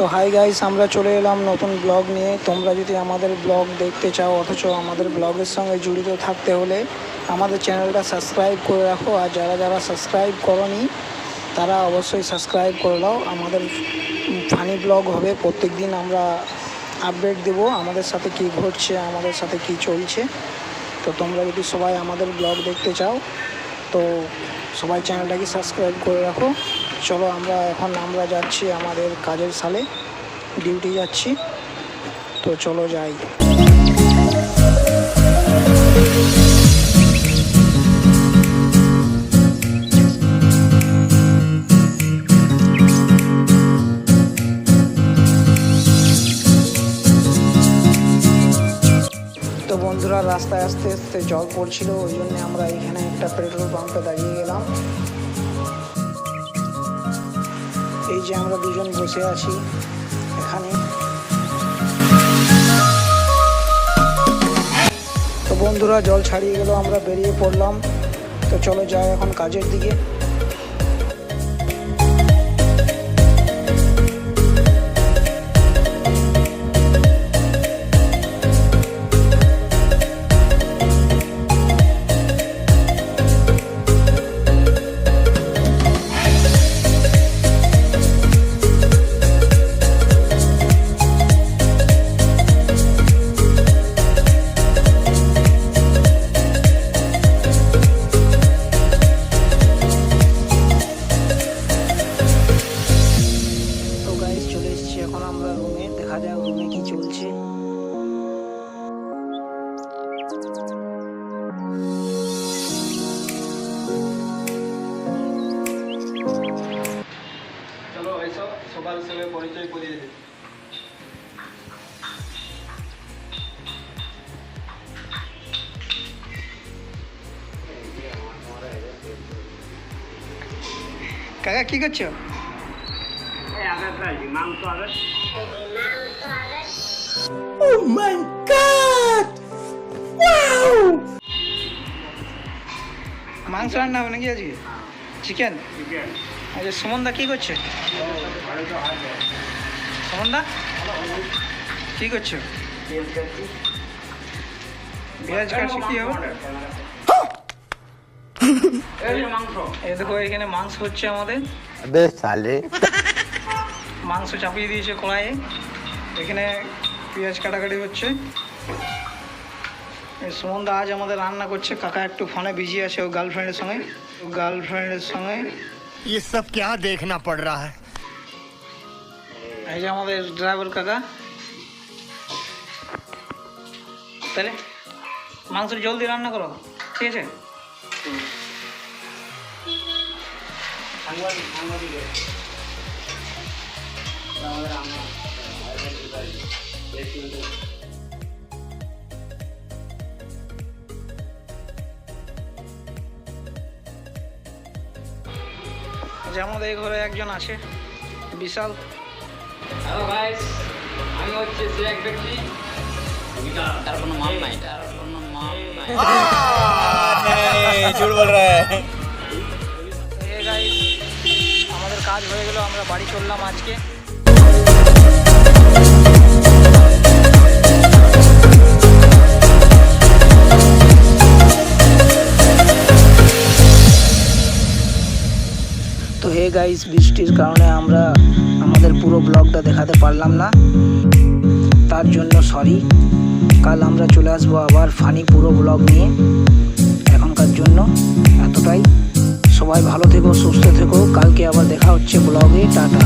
তো hi guys, আমরা চলে এলাম নতুন ব্লগ নিয়ে। তোমরা যদি আমাদের ব্লগ দেখতে চাও অথচ আমাদের ব্লগের সঙ্গে জড়িত থাকতে হলে আমাদের চ্যানেলটা সাবস্ক্রাইব করে রাখো। আর যারা যারা সাবস্ক্রাইব করোনি তারা অবশ্যই সাবস্ক্রাইব করে দাও। আমাদের ফানি ব্লগ হবে, প্রত্যেক দিন আমরা আপডেট দেবো আমাদের সাথে কি ঘটছে, আমাদের সাথে কি চলছে। তো তোমরা যদি সবাই আমাদের ব্লগ দেখতে চাও তো সবাই চ্যানেলটাকে সাবস্ক্রাইব করে রাখো। চলো আমরা যাচ্ছি আমাদের কাজের সালে, ডিউটি যাচ্ছি। তো চলো যাই। তো বন্ধুরা, রাস্তায় আস্তে আস্তে জল পড়ছিল, ওই জন্য আমরা এখানে একটা পেট্রোল পাম্পে দাঁড়িয়ে গেলাম। এই যে আমরা দুজন বসে আছি এখানে। তো বন্ধুরা, জল ছাড়িয়ে গেল, আমরা বেরিয়ে পড়লাম। তো চলো যাই এখন কাজের দিকে। এখন আমরা রুমে, দেখা যাক রুমে কি চলছে। চলো এসো, সবার সঙ্গে পরিচয় করিয়ে দিই। কাকা কি করছো? Oh my God! Wow! মাংস রান্না হবে নাকি আজকে? চিকেন? আচ্ছা, সুমনদা কি করছে? সুমনদা কি করছো? পেঁয়াজ কাটছে, কি হবে? এই দেখো, এখানে মাংস হচ্ছে আমাদের। মাংস চাপিয়ে দিয়েছে কড়াইয়ে, এখানে পেঁয়াজ কাটাকাটি হচ্ছে। সুমনদা আজ আমাদের রান্না করছে। কাকা একটু ফোনে বিজি আছে ও গার্লফ্রেন্ডের সঙ্গে। ये सब क्या देखना पड़ रहा है? এই যে আমাদের ড্রাইভার কাকা। তাহলে মাংস জলদি রান্না করো, ঠিক আছে? যে আমাদের ঘরে একজন আছে, বিশাল। হ্যালো গাইস, আমি হচ্ছে সে এক ব্যক্তি, তার কোনো মাল নাই, झूठ बोल रहा है। এই গাইস, আমাদের কাজ হয়ে গেল, আমরা বাড়ি চললাম আজকে। তো হে গাইস, বৃষ্টির কারণে আমরা আমাদের পুরো ব্লগটা দেখাতে পারলাম না, তার জন্য সরি। কাল আমরা চলে আসবো আবার ফানি পুরো ব্লগ নিয়ে। এখনকার জন্য এতটাই। সবাই ভালো থেকো, সুস্থ থেকো। কালকে আবার দেখা হচ্ছে ব্লগে। টাটা।